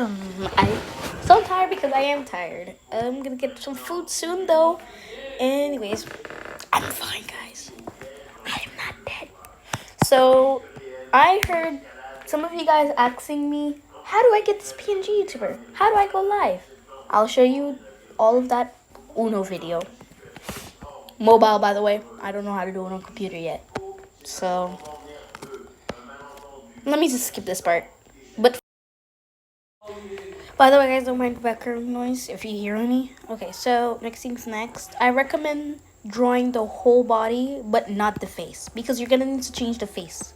I'm so tired because I am tired. I'm gonna get some food soon though. Anyways, I'm fine, guys. I am not dead. So, I heard some of you guys asking me, how do I get this PNG YouTuber? How do I go live? I'll show you all of that Uno video. Mobile, by the way. I don't know how to do it on computer yet. So, let me just skip this part. But by the way, guys, don't mind background noise if you hear any. Okay, so next thing's next. I recommend drawing the whole body, but not the face, because you're gonna need to change the face.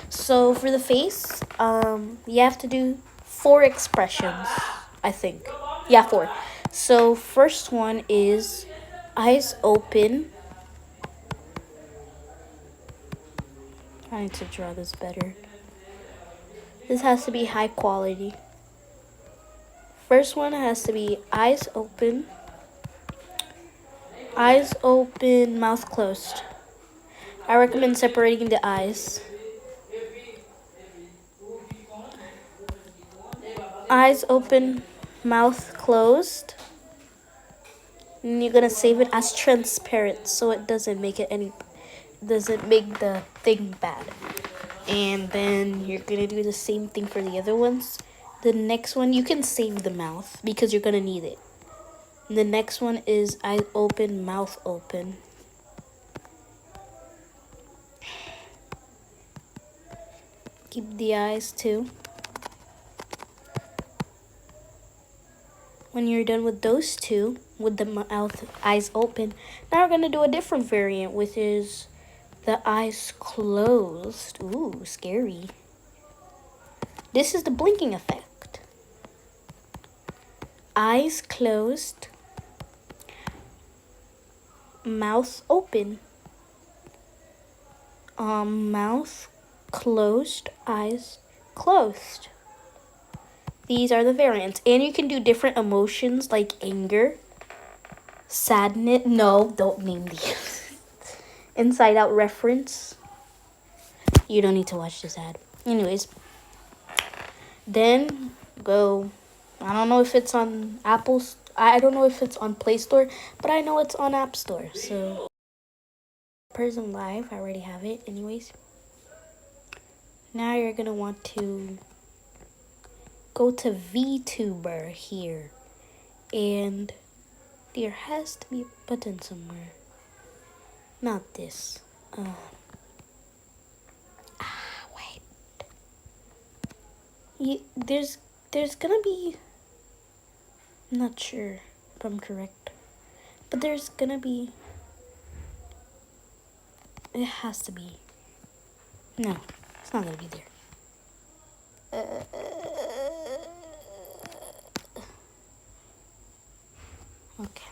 So for the face, you have to do 4 expressions, I think. Yeah, 4. So first one is eyes open. I need to draw this better. This has to be high quality. First one has to be eyes open. Eyes open, mouth closed. I recommend separating the eyes. Eyes open, mouth closed. And you're gonna save it as transparent so it doesn't make the thing bad. And then you're gonna do the same thing for the other ones. The next one, you can save the mouth because you're gonna need it. And the next one is eyes open, mouth open. Keep the eyes too. When you're done with those two, with the mouth, eyes open, now we're gonna do a different variant, which is the eyes closed. Ooh, scary. This is the blinking effect. Eyes closed, mouth open. Mouth closed, eyes closed. These are the variants. And you can do different emotions like anger, sadness. No, don't name these. Inside Out reference. You don't need to watch this ad. Anyways. Then go. I don't know if it's on Apple's. I don't know if it's on Play Store, but I know it's on App Store. So, Person Live. I already have it. Anyways. Now you're going to want to go to VTuber here. And there has to be a button somewhere. Not this. Wait. There's gonna be. I'm not sure if I'm correct. But there's gonna be. It has to be. No, it's not gonna be there. Okay.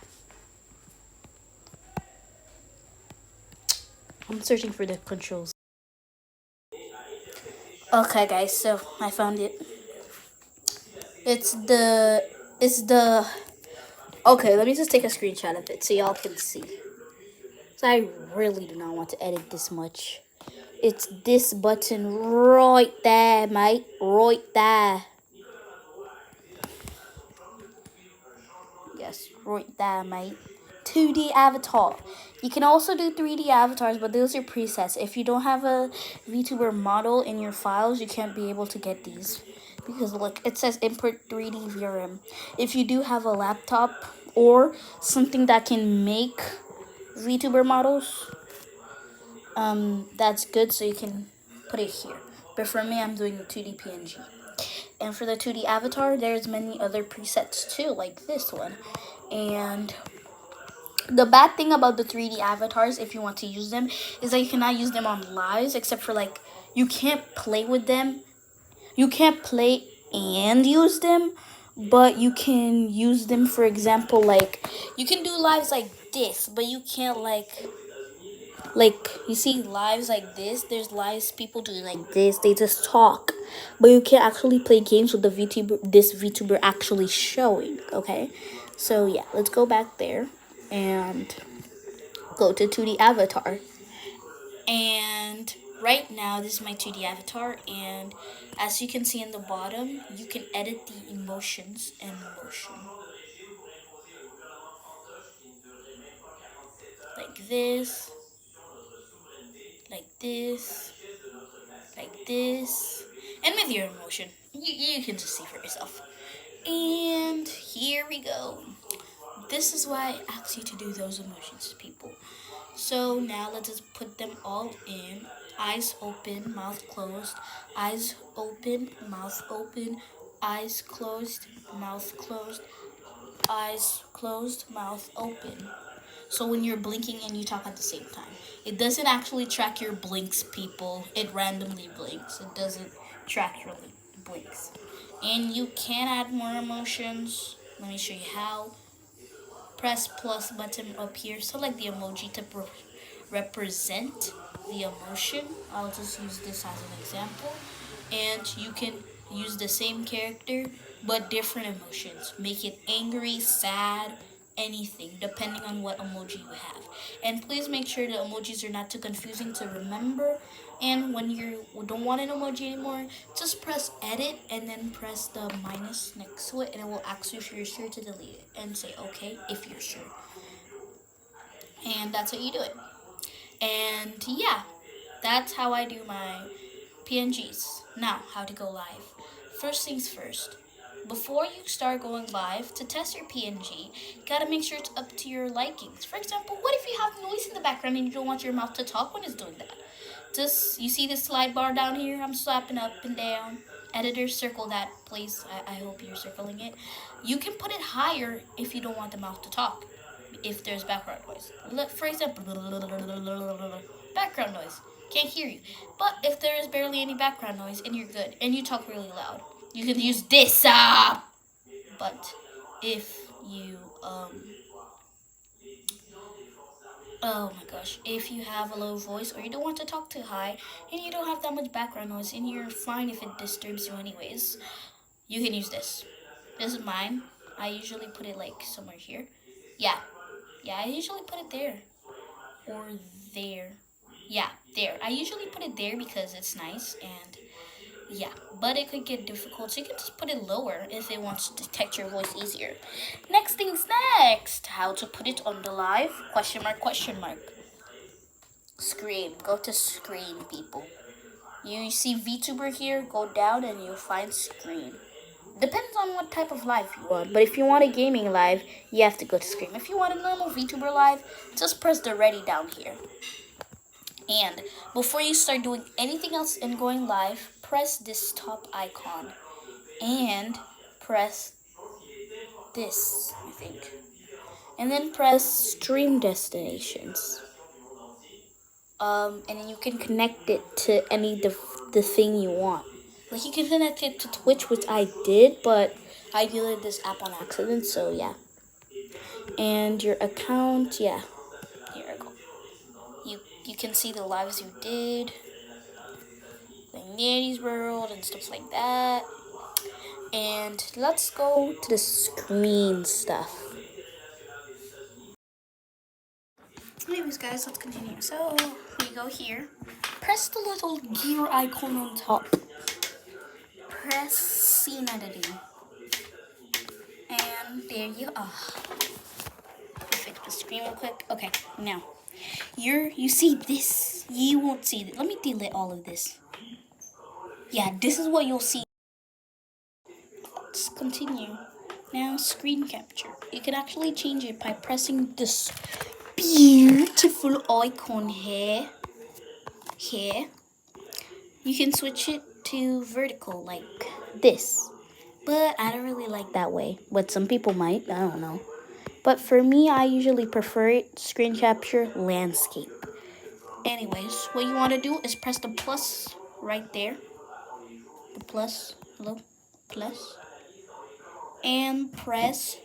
I'm searching for the controls. Okay, guys, so I found it. It's the. Okay, let me just take a screenshot of it so y'all can see. So I really do not want to edit this much. It's this button right there, mate. Right there. Yes, right there, mate. 2D avatar. You can also do 3D avatars, but those are presets. If you don't have a VTuber model in your files, you can't be able to get these. Because look, it says import 3D VRM. If you do have a laptop or something that can make VTuber models, that's good, so you can put it here. But for me, I'm doing the 2D PNG. And for the 2D avatar, there's many other presets too, like this one. And the bad thing about the 3D avatars, if you want to use them, is that you cannot use them on lives, except for like, you can't play with them. You can't play and use them, but you can use them, for example, like, you can do lives like this, but you can't like, you see lives like this, there's lives people do like this, they just talk, but you can't actually play games with the this VTuber actually showing, okay? So yeah, let's go back there and go to 2D avatar. And right now this is my 2D avatar, and as you can see in the bottom, you can edit the emotions and motion. Like this, like this, like this, and with your emotion. You can just see for yourself. And here we go. This is why I asked you to do those emotions, people. So now let's just put them all in. Eyes open, mouth closed. Eyes open, mouth open. Eyes closed, mouth closed. Eyes closed, mouth open. So when you're blinking and you talk at the same time, it doesn't actually track your blinks, people. It randomly blinks. It doesn't track your blinks. And you can add more emotions. Let me show you how. Press plus button up here. Select the emoji to represent the emotion. I'll just use this as an example. And you can use the same character but different emotions. Make it angry, sad, anything, depending on what emoji you have. And please make sure the emojis are not too confusing to remember. And when you don't want an emoji anymore, just press edit and then press the minus next to it, and it will ask you if you're sure to delete it, and say okay if you're sure. And that's how you do it. And yeah, that's how I do my PNGs. Now, how to go live. First things first. Before you start going live, to test your PNG, you gotta make sure it's up to your likings. For example, what if you have noise in the background and you don't want your mouth to talk when it's doing that? Just, you see this slide bar down here? I'm slapping up and down. Editor, circle that, please. I hope you're circling it. You can put it higher if you don't want the mouth to talk. If there's background noise. For example, background noise. Can't hear you. But if there is barely any background noise and you're good and you talk really loud, you can use this. But if you oh my gosh, if you have a low voice or you don't want to talk too high and you don't have that much background noise and you're fine if it disturbs you anyways, you can use this. This is mine. I usually put it like somewhere here. Yeah, I usually put it there or there. Yeah, there. I usually put it there because it's nice, and yeah, but it could get difficult, so you can just put it lower if it wants to detect your voice easier. Next things next. How to put it on the live? Question mark, question mark. Screen. Go to screen, people. You see VTuber here, go down and you'll find screen. Depends on what type of live you want, but if you want a gaming live, you have to go to screen. If you want a normal VTuber live, just press the ready down here. And before you start doing anything else and going live, press this top icon and press this, I think. And then press stream destinations. And then you can connect it to any the thing you want. Like you can connect it to Twitch, which I did, but I deleted this app on accident, so yeah. And your account, yeah. Here I go. You can see the lives you did, like Nanny's World and stuff like that. And let's go to the screen stuff. Anyways, guys, let's continue. So we go here. Press the little gear icon on top. Press scene editing. And there you are. Fix the screen real quick. Okay, now you see this. You won't see it. Let me delete all of this. Yeah, this is what you'll see. Let's continue. Now screen capture. You can actually change it by pressing this beautiful icon here. You can switch it to vertical like this. But I don't really like that way. But some people might. I don't know. But for me, I usually prefer it screen capture landscape. Anyways, what you want to do is press the plus right there. The plus. Hello? Plus. And press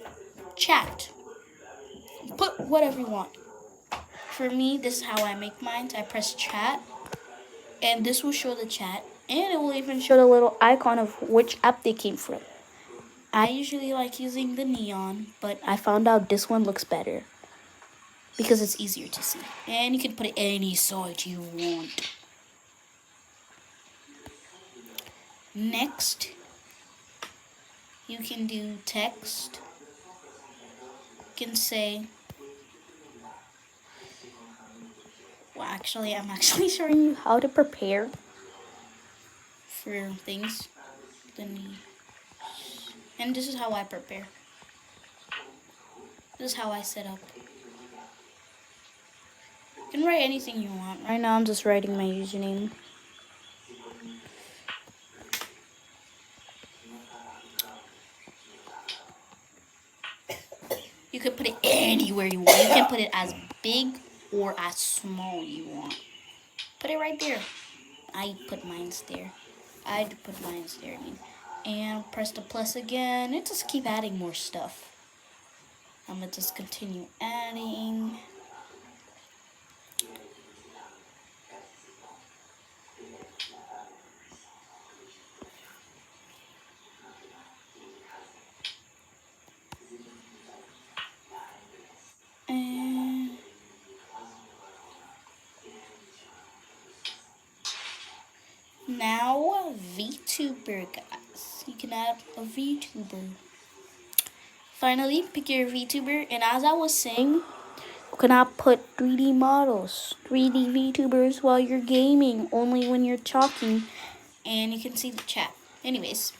chat. Put whatever you want. For me, this is how I make mine. I press chat. And this will show the chat. And it will even show the little icon of which app they came from. I usually like using the neon, but I found out this one looks better because it's easier to see. And you can put it any side you want. Next, you can do text. You can say, well, actually, I'm actually showing you how to prepare for things. And this is how I prepare. This is how I set up. You can write anything you want. Right now, I'm just writing my username. You can put it anywhere you want. You can put it as big or as small you want. Put it right there. I put mine there. I'd put mine there. And press the plus again. And just keep adding more stuff. I'm gonna just continue adding. And now VTuber, guys. You can add a VTuber. Finally, pick your VTuber, and as I was saying, you cannot put 3D models, 3D VTubers while you're gaming, only when you're talking, and you can see the chat. Anyways,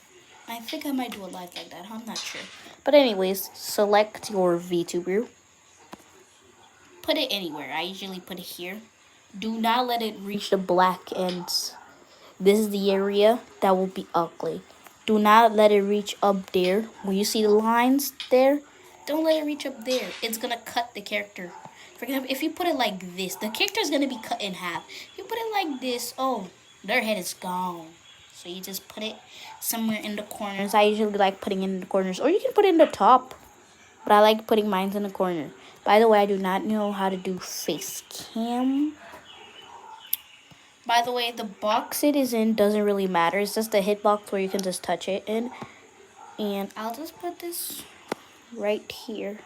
I think I might do a live like that, I'm not sure. But anyways, select your VTuber. Put it anywhere, I usually put it here. Do not let it reach the black ends. This is the area that will be ugly. Do not let it reach up there. When you see the lines there, don't let it reach up there. It's gonna cut the character. For example, if you put it like this, the character is gonna be cut in half. If you put it like this, oh, their head is gone. So you just put it somewhere in the corners. I usually like putting it in the corners, or you can put it in the top. But I like putting mine in the corner. By the way, I do not know how to do face cam. By the way, the box it is in doesn't really matter. It's just the hitbox where you can just touch it in. And I'll just put this right here.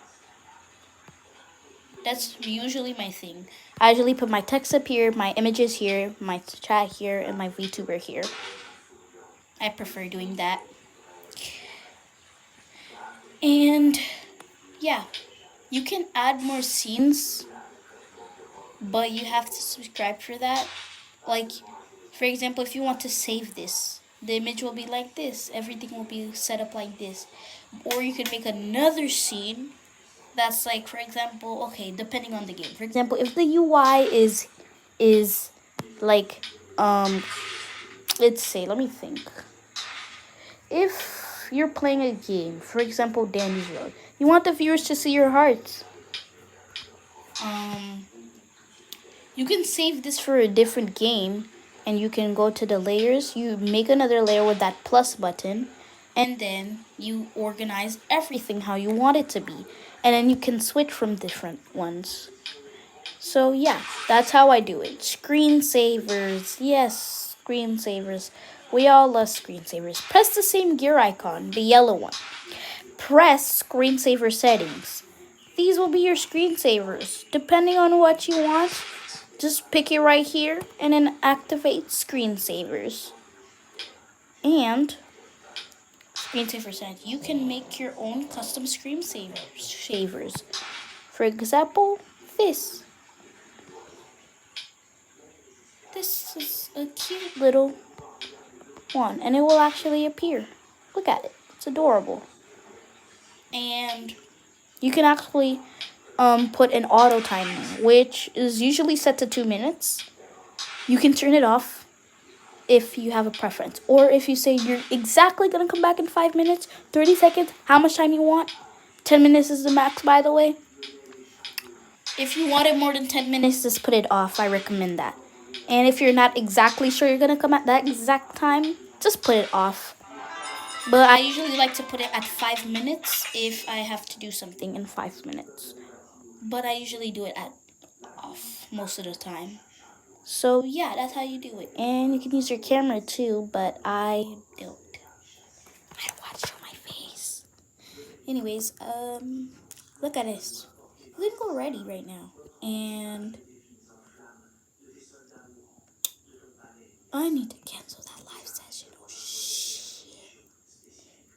That's usually my thing. I usually put my text up here, my images here, my chat here, and my VTuber here. I prefer doing that. And yeah, you can add more scenes, but you have to subscribe for that. Like, for example, if you want to save this, the image will be like this. Everything will be set up like this. Or you can make another scene that's like, for example, okay, depending on the game. For example, if the UI is like, let's say, let me think. If you're playing a game, for example, Dandy's Road, you want the viewers to see your hearts. You can save this for a different game, and you can go to the layers. You make another layer with that plus button, and then you organize everything how you want it to be. And then you can switch from different ones. So yeah, that's how I do it. Screensavers, yes, screensavers. We all love screensavers. Press the same gear icon, the yellow one. Press screensaver settings. These will be your screensavers. Depending on what you want, just pick it right here and then activate screensavers. And screensaver settings, you can make your own custom screensavers. For example, this. This is a cute little one, and it will actually appear. Look at it. It's adorable. And you can actually put an auto timer, which is usually set to 2 minutes. You can turn it off if you have a preference. Or if you say you're exactly going to come back in 5 minutes, 30 seconds, how much time you want. 10 minutes is the max, by the way. If you want it more than 10 minutes, just put it off. I recommend that. And if you're not exactly sure you're going to come at that exact time, just put it off. But I usually like to put it at 5 minutes if I have to do something in 5 minutes. But I usually do it at off most of the time. So yeah, that's how you do it. And you can use your camera too, but I don't. I don't want to show my face. Anyways, look at this. You can go ready right now. And I need to cancel that live session. Oh, shh.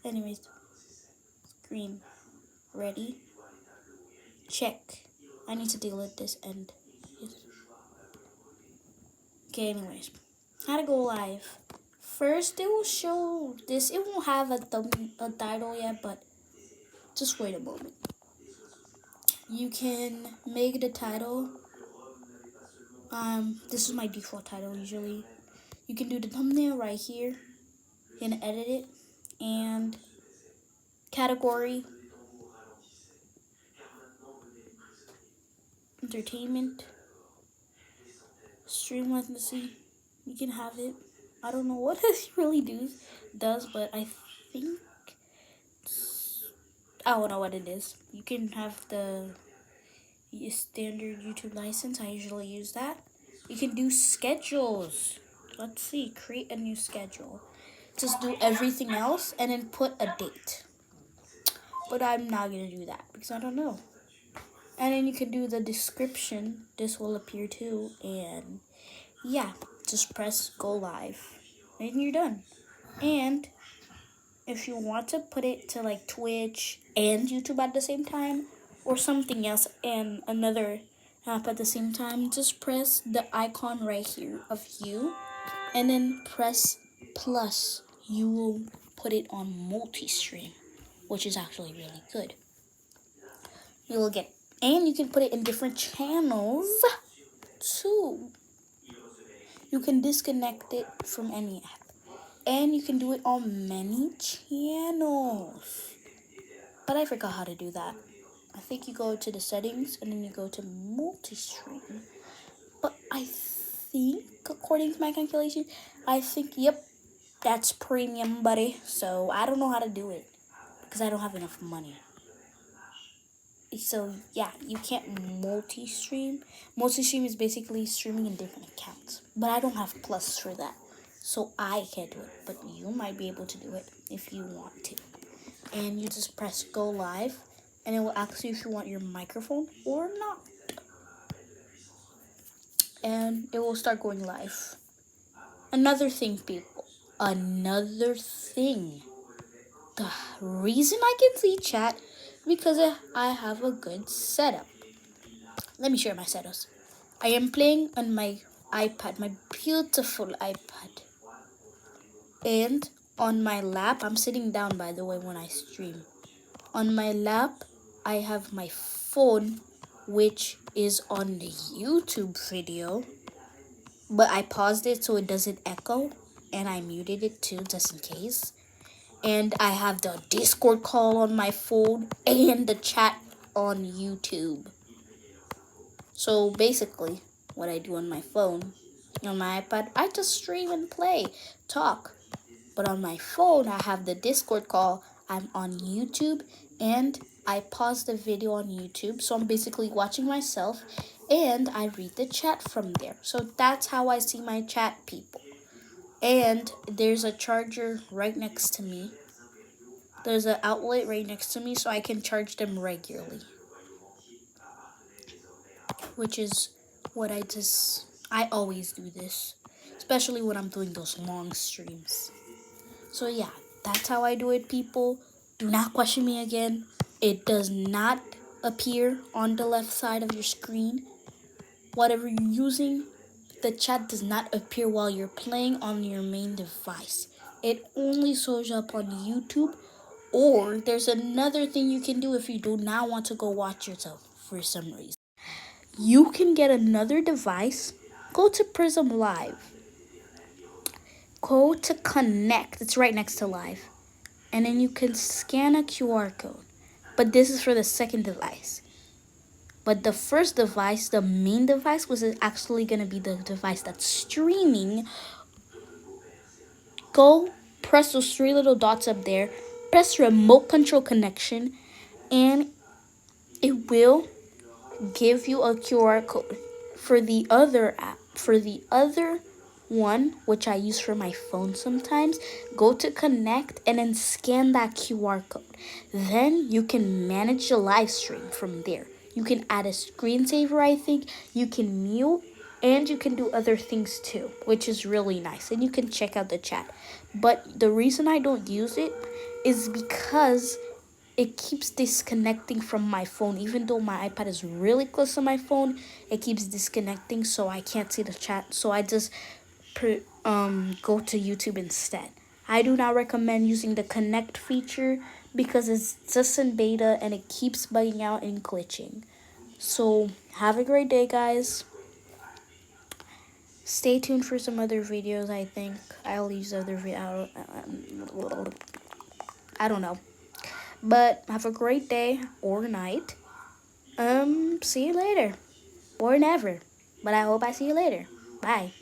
Anyways, screen ready. Check. I need to delete this end. Okay, anyways, how to go live. First, it will show this. It won't have a title yet, but just wait a moment. You can make the title. This is my default title usually. You can do the thumbnail right here. You can edit it, and category, entertainment, stream latency. You can have it. I don't know what this really does, but I think I don't know what it is. You can have the standard YouTube license. I usually use that. You can do schedules. Let's see, create a new schedule. Just do everything else and then put a date. But I'm not gonna do that because I don't know. And then you can do the description. This will appear too. And yeah, just press go live. And you're done. And if you want to put it to like Twitch and YouTube at the same time, or something else and another app at the same time, just press the icon right here of you and then press plus. You will put it on multi-stream, which is actually really good. You will get, and you can put it in different channels too. You can disconnect it from any app, and you can do it on many channels. But I forgot how to do that. I think you go to the settings and then you go to multi-stream. But I think, according to my calculation, yep, that's premium, buddy. So I don't know how to do it because I don't have enough money. So yeah, you can't multi-stream. Multi-stream is basically streaming in different accounts. But I don't have plus for that. So I can't do it. But you might be able to do it if you want to. And you just press go live. And it will ask you if you want your microphone or not. And it will start going live. Another thing, people. Another thing. The reason I can see chat because I have a good setup. Let me share my setups. I am playing on my iPad, my beautiful iPad. And on my lap, I'm sitting down by the way when I stream. On my lap, I have my phone, which is on the YouTube video. But I paused it so it doesn't echo. And I muted it too, just in case. And I have the Discord call on my phone and the chat on YouTube. So basically, what I do on my phone, on my iPad, I just stream and play, talk. But on my phone, I have the Discord call. I'm on YouTube and I pause the video on YouTube. So I'm basically watching myself and I read the chat from there. So that's how I see my chat, people. And there's a charger right next to me. There's an outlet right next to me so I can charge them regularly. Which is what I always do this. Especially when I'm doing those long streams. So yeah, that's how I do it, people. Do not question me again. It does not appear on the left side of your screen. Whatever you're using, the chat does not appear while you're playing on your main device. It only shows up on YouTube. Or there's another thing you can do if you do not want to go watch yourself for some reason. You can get another device. Go to Prism Live. Go to Connect. It's right next to Live. And then you can scan a QR code. But this is for the second device. But the first device, the main device, was actually going to be the device that's streaming. Go press those three little dots up there. Press remote control connection. And it will give you a QR code. For the other app, for the other one, which I use for my phone sometimes, go to Connect and then scan that QR code. Then you can manage the live stream from there. You can add a screensaver, I think. You can mute And you can do other things too, which is really nice. And you can check out the chat. But the reason I don't use it is because it keeps disconnecting from my phone. Even though my iPad is really close to my phone, it keeps disconnecting, so I can't see the chat. So I just go to YouTube instead. I do not recommend using the connect feature because it's just in beta and it keeps bugging out and glitching. So have a great day, guys. Stay tuned for some other videos. I think I'll use other I don't know. But have a great day or night. See you later. Or never. But I hope I see you later. Bye.